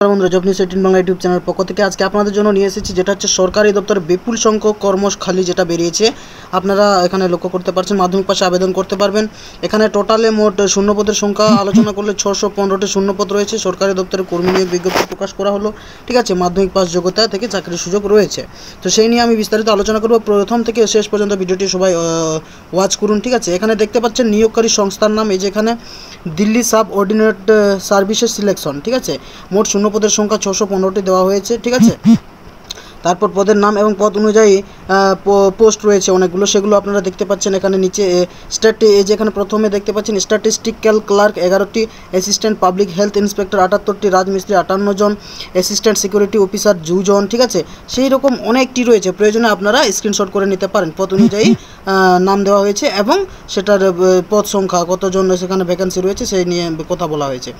বন্ধুরা, job news 18 Bangla YouTube channel পক্ষ থেকে আজকে আপনাদের জন্য নিয়ে এসেছি যেটা হচ্ছে সরকারি দপ্তরে বিপুল সংখ্যক কর্মখালি যেটা বেরিয়েছে। আপনারা এখানে লক্ষ্য করতে পারছেন মাধ্যমিক পাশে আবেদন করতে পারবেন। এখানে টোটালে মোট শূন্যপদের সংখ্যা আলোচনা করলে 615টি শূন্যপদ রয়েছে। সরকারি দপ্তরে কর্মী নিয়োগ বিজ্ঞপ্তি প্রকাশ করা হলো, ঠিক আছে। মাধ্যমিক পাস যোগ্যতা থেকে চাকরির সুযোগ রয়েছে। তো সেই নিয়ে আমি বিস্তারিত আলোচনা করব। প্রথম থেকে শেষ পর্যন্ত ভিডিওটি সবাই ওয়াচ করুন, ঠিক আছে। এখানে দেখতে পাচ্ছেন নিয়োগকারী সংস্থার নাম, এই যে এখানে Delhi sub ordinate services selection, ঠিক আছে। মোট শূন্যপদের সংখ্যা 615টি দেওয়া হয়েছে, ঠিক আছে। তারপর পদের নাম এবং পদ অনুযায়ী পোস্ট রয়েছে অনেকগুলো, সেগুলো আপনারা দেখতে পাচ্ছেন এখানে নিচে। এই যে এখানে প্রথমে দেখতে পাচ্ছেন স্ট্যাটিস্টিক্যাল ক্লার্ক 11টি, অ্যাসিস্ট্যান্ট পাবলিক হেলথ ইন্সপেক্টর 78টি, রাজমিস্ত্রি 58 জন, অ্যাসিস্ট্যান্ট সিকিউরিটি অফিসার 2 জন, ঠিক আছে। সেই রকম অনেকটি রয়েছে, প্রয়োজনে আপনারা স্ক্রিনশট করে নিতে পারেন। পদ অনুযায়ী নাম দেওয়া হয়েছে এবং সেটার পদ সংখ্যা কতজন সেখানে ভ্যাকেন্সি রয়েছে সেই নিয়ে কথা বলা হয়েছে।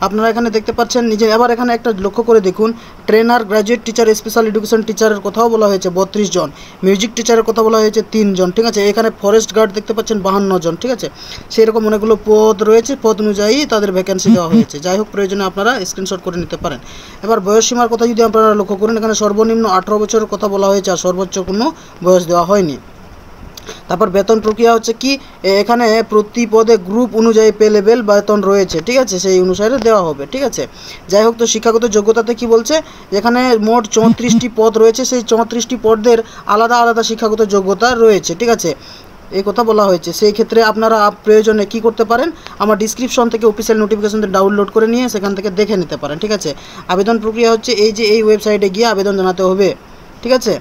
আপনারা এখানে দেখতে পাচ্ছেন নিজে। এবার এখানে একটা লক্ষ্য করে দেখুন, trainer, graduate teacher, special education টিচারের কথাও বলা হয়েছে 32 জন, মিউজিক টিচারের কথা বলা হয়েছে 3 জন, ঠিক আছে। এখানে ফরেস্ট গার্ড দেখতে পাচ্ছেন 52 জন, ঠিক আছে। সেই রকম অনেকগুলো পদ রয়েছে, পদ অনুযায়ী তাদের ভ্যাকেন্সি দেওয়া হয়েছে। যাই হোক, প্রয়োজনে আপনারা স্ক্রিনশট করে নিতে পারেন। এবার বয়সসীমার কথা যদি আপনারা লক্ষ্য করেন, এখানে সর্বনিম্ন 18 বছরের কথা বলা হয়েছে আর সর্বোচ্চ কোনো বয়স দেওয়া হয়নি। তারপর বেতন প্রক্রিয়া হচ্ছে কি, এখানে প্রতি পদে গ্রুপ অনুযায়ী পে লেভেল বেতন রয়েছে, ঠিক আছে, সেই অনুসারে দেওয়া হবে, ঠিক আছে। যাই হোক, তো শিক্ষাগত যোগ্যতাতে কি বলছে, এখানে মোট 34টি পদ রয়েছে, সেই 34টি পদের আলাদা আলাদা শিক্ষাগত যোগ্যতা রয়েছে, ঠিক আছে, এই কথা বলা হয়েছে। সেই ক্ষেত্রে আপনারা প্রয়োজনে কি করতে পারেন, আমার ডিসক্রিপশন থেকে অফিসিয়াল নোটিফিকেশন ডাউনলোড করে নিয়ে সেখান থেকে দেখে নিতে পারেন, ঠিক আছে। আবেদন প্রক্রিয়া হচ্ছে এই ওয়েবসাইটে গিয়ে আবেদন জানাতে হবে, ঠিক আছে।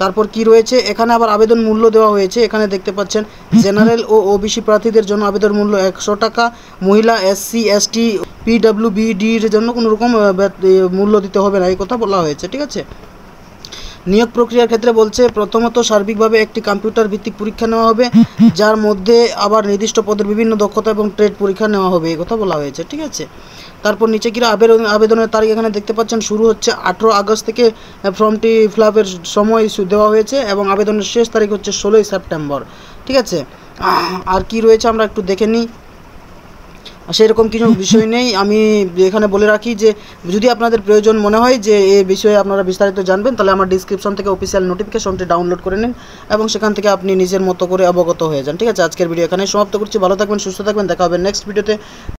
তারপর কি রয়েছে, এখানে আবার আবেদন মূল্য দেওয়া হয়েছে। এখানে দেখতে পাচ্ছেন জেনারেল ও ওবিসি প্রার্থীদের জন্য আবেদন মূল্য 100 টাকা, মহিলা, SC ST PWBDর জন্য কোনো রকম মূল্য দিতে হবে না, এই কথা বলা হয়েছে, ঠিক আছে। নিয়োগ প্রক্রিয়ার ক্ষেত্রে বলছে, প্রথমত সার্বিকভাবে একটি কম্পিউটার ভিত্তিক পরীক্ষা নেওয়া হবে, যার মধ্যে আবার নির্দিষ্ট পদের বিভিন্ন দক্ষতা এবং ট্রেড পরীক্ষা নেওয়া হবে, এই কথা বলা হয়েছে, ঠিক আছে। তারপর নিচে কি আবেদনের তারিখ এখানে দেখতে পাচ্ছেন, শুরু হচ্ছে 18 আগস্ট থেকে ফর্মটি ফিল আপের সময় দেওয়া হয়েছে এবং আবেদনের শেষ তারিখ হচ্ছে 16 সেপ্টেম্বর, ঠিক আছে। আর কি রয়েছে আমরা একটু দেখে নিই। সেরকম কিছু বিষয় নেই। আমি এখানে বলে রাখি যে যদি আপনাদের প্রয়োজন মনে হয় যে এই বিষয়ে আপনারা বিস্তারিত জানবেন, তাহলে আমার ডিসক্রিপশন থেকে অফিসিয়াল নোটিফিকেশনটি ডাউনলোড করে নিন এবং সেখান থেকে আপনি নিজের মতো করে অবগত হয়ে যান, ঠিক আছে। আজকের ভিডিও এখানেই সমাপ্ত করছি। ভালো থাকবেন, সুস্থ থাকবেন, দেখা হবে নেক্সট ভিডিওতে।